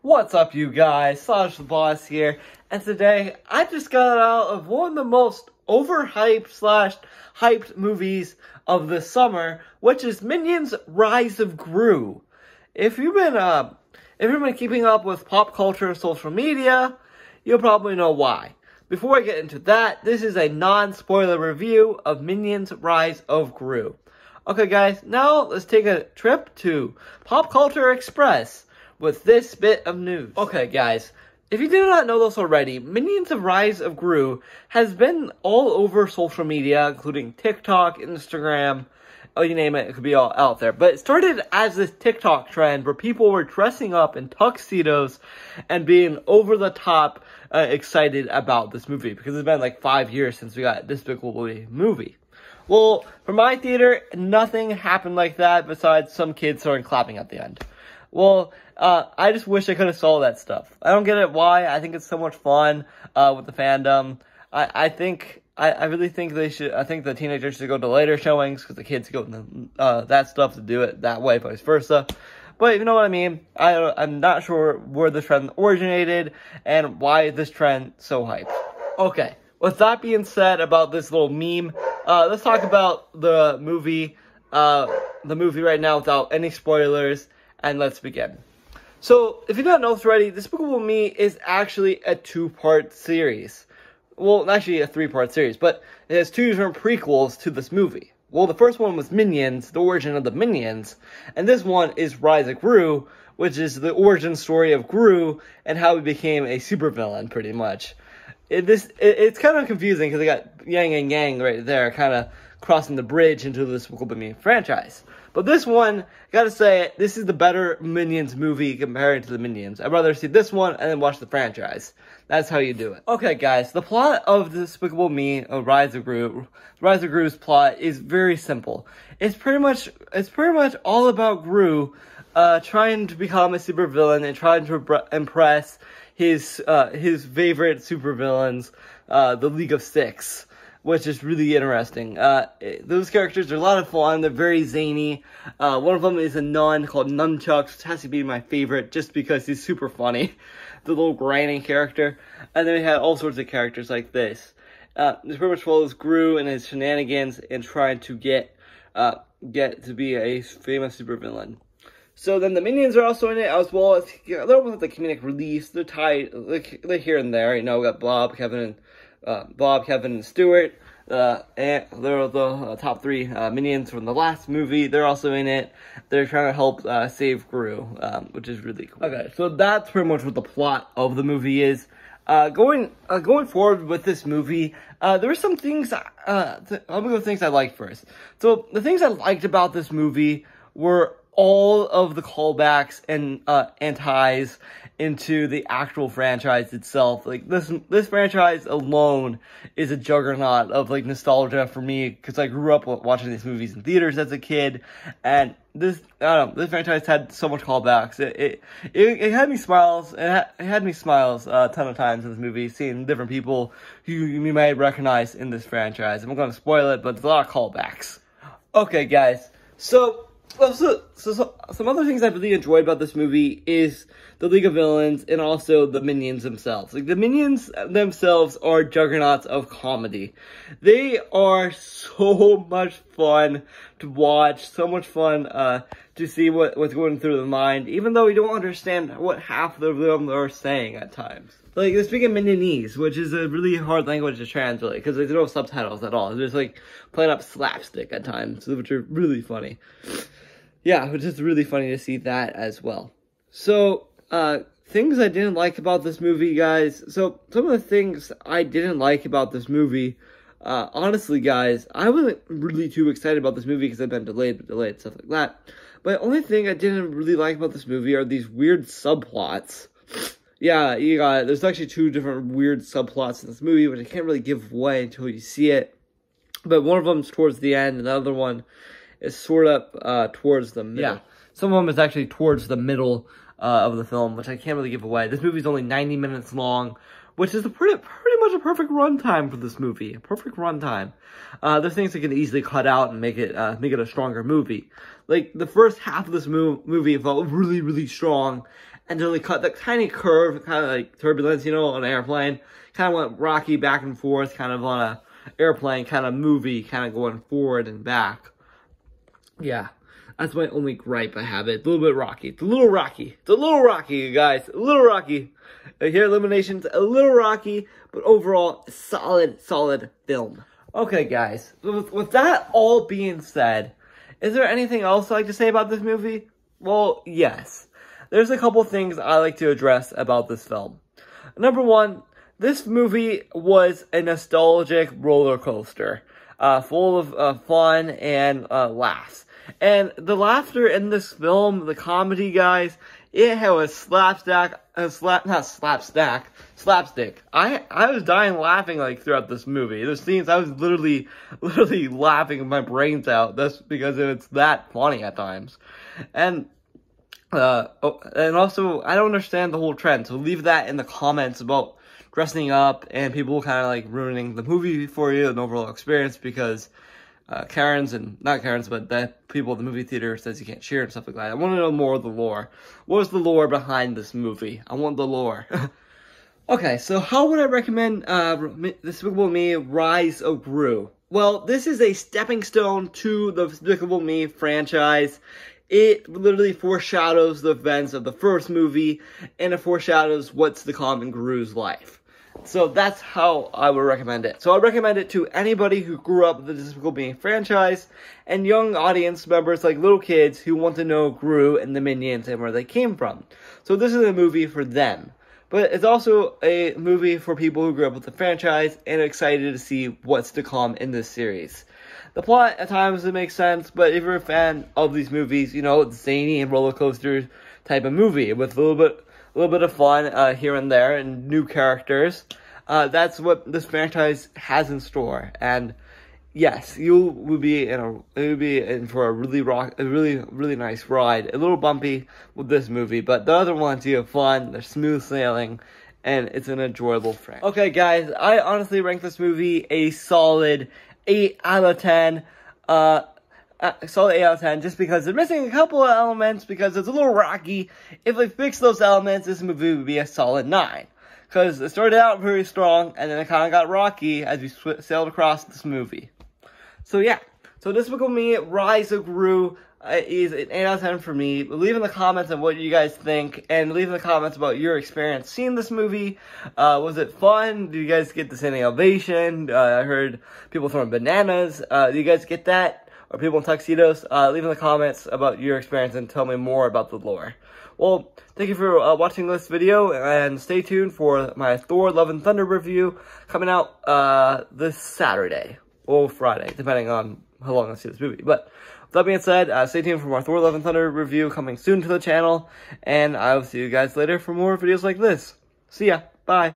What's up, you guys? Saj the Boss here, and today I just got out of one of the most overhyped / hyped movies of the summer, which is Minions: Rise of Gru. If you've been keeping up with pop culture and social media, you'll probably know why. Before I get into that, this is a non-spoiler review of Minions: Rise of Gru. Okay, guys, now let's take a trip to Pop Culture Express with this bit of news. Okay, guys, if you do not know this already, Minions: Rise of Gru has been all over social media, including TikTok, Instagram, oh, you name it, it could be all out there. But it started as this TikTok trend where people were dressing up in tuxedos and being over the top excited about this movie, because it's been like 5 years since we got Despicable Me movie. Well, for my theater, nothing happened like that besides some kids starting clapping at the end. Well, I just wish I could have saw that stuff. I don't get it why. I think it's so much fun with the fandom. I really think they should. I think the teenagers should go to later showings because the kids go to that stuff to do it that way, vice versa. But you know what I mean. I'm not sure where this trend originated and why this trend so hyped. Okay, with that being said about this little meme, let's talk about the movie right now without any spoilers, and let's begin. So, if you don't know this already, Despicable Me is actually a 2-part series. Well, actually a 3-part series, but it has 2 different prequels to this movie. Well, the first one was Minions, the origin of the Minions, and this one is Rise of Gru, which is the origin story of Gru and how he became a supervillain, pretty much. It's kind of confusing because they got Yang and Yang right there, kind of crossing the bridge into the Despicable Me franchise. But this one, gotta say, this is the better Minions movie compared to the Minions. I'd rather see this one and then watch the franchise. That's how you do it. Okay, guys, the plot of Despicable Me, Rise of Gru's plot is very simple. It's pretty much all about Gru trying to become a supervillain and trying to impress his favorite supervillains, the League of Six, which is really interesting. Those characters are a lot of fun. They're very zany. One of them is a nun called Nunchucks, which has to be my favorite just because he's super funny. The little granny character. And then we had all sorts of characters like this. This pretty much follows Gru and his shenanigans and trying to get to be a famous supervillain. So then the Minions are also in it as well as they're almost like the comedic relief. They're tied, they're here and there. You know, we got Bob, Kevin, and Stuart, and they're the top 3 Minions from the last movie. They're also in it. They're trying to help save Gru, which is really cool. Okay, so that's pretty much what the plot of the movie is. Going forward with this movie, there were some things. I'm gonna go with things I liked first. So the things I liked about this movie were all of the callbacks and ties into the actual franchise itself. Like this franchise alone is a juggernaut of like nostalgia for me because I grew up watching these movies in theaters as a kid, and this franchise had so much callbacks. It had me smiles. It had me smiles a ton of times in this movie, seeing different people who you might recognize in this franchise. I'm going to spoil it, but there's a lot of callbacks. Okay, guys, so some other things I really enjoyed about this movie is the League of Villains and also the Minions themselves. Like, the Minions themselves are juggernauts of comedy. They are so much fun to watch, so much fun to see what's going through the mind, even though we don't understand what half of them are saying at times. Like, they speak in Minionese, which is a really hard language to translate, because there's no subtitles at all. They're just, like, playing up slapstick at times, which are really funny. Yeah, which is really funny to see that as well. So, things I didn't like about this movie, guys. So, some of the things I didn't like about this movie, honestly, guys, I wasn't really too excited about this movie because I've been delayed, stuff like that. But the only thing I didn't really like about this movie are these weird subplots. Yeah, you got it. There's actually 2 different weird subplots in this movie, which I can't really give away until you see it. But one of them's towards the end, and the other one is sort of towards the middle. Yeah, some of them is actually towards the middle of the film, which I can't really give away. This movie's only 90 minutes long, which is pretty much a perfect runtime for this movie. A perfect runtime. There's things that can easily cut out and make it a stronger movie. Like, the first half of this movie felt really, really strong, and then they cut that tiny curve, kind of like turbulence, you know, on an airplane. Kind of went rocky back and forth, kind of on a airplane kind of movie, kind of going forward and back. Yeah, that's my only gripe I have. It's a little bit rocky. It's a little rocky. It's a little rocky, you guys. A little rocky. Here, Illumination's a little rocky, but overall, solid film. Okay, guys. With that all being said, is there anything else I'd like to say about this movie? Well, yes. There's a couple things I like to address about this film. Number one, this movie was a nostalgic roller coaster, full of fun and laughs. And the laughter in this film, the comedy, guys, it had a slapstick. I was dying laughing like throughout this movie. There's scenes I was literally laughing my brains out. That's because it's that funny at times. And also, I don't understand the whole trend, so leave that in the comments about dressing up and people kind of like ruining the movie for you and overall experience because not Karens, but the people at the movie theater says you can't cheer and stuff like that. I want to know more of the lore. What is the lore behind this movie? I want the lore. Okay, so how would I recommend Despicable Me Rise of Gru? Well, this is a stepping stone to the Despicable Me franchise. It literally foreshadows the events of the first movie, and it foreshadows what's to come in Gru's life. So that's how I would recommend it. So I recommend it to anybody who grew up with the Despicable Me franchise, and young audience members like little kids who want to know Gru and the Minions and where they came from. So this is a movie for them. But it's also a movie for people who grew up with the franchise and are excited to see what's to come in this series. The plot at times doesn't make sense, but if you're a fan of these movies, you know, it's zany and roller coaster type of movie with a little bit of fun here and there and new characters. That's what this franchise has in store. And yes, you will be in for a really nice ride. A little bumpy with this movie, but the other ones you have fun. They're smooth sailing, and it's an enjoyable franchise. Okay, guys, I honestly rank this movie a solid 8 out of 10. Solid 8 out of 10, just because they're missing a couple of elements, because it's a little rocky. If they fix those elements, this movie would be a solid 9. Because it started out very strong, and then it kind of got rocky as we sailed across this movie. So yeah, so Despicable Me Rise of Gru is an 8 out of 10 for me. Leave in the comments on what you guys think, and leave in the comments about your experience seeing this movie. Was it fun? Did you guys get the standing ovation? I heard people throwing bananas. Do you guys get that? Or people in tuxedos? Leave in the comments about your experience and tell me more about the lore. Well, thank you for watching this video, and stay tuned for my Thor Love and Thunder review coming out this Saturday. Or Friday, depending on how long I see this movie. But with that being said, stay tuned for my Thor Love and Thunder review coming soon to the channel. And I will see you guys later for more videos like this. See ya. Bye.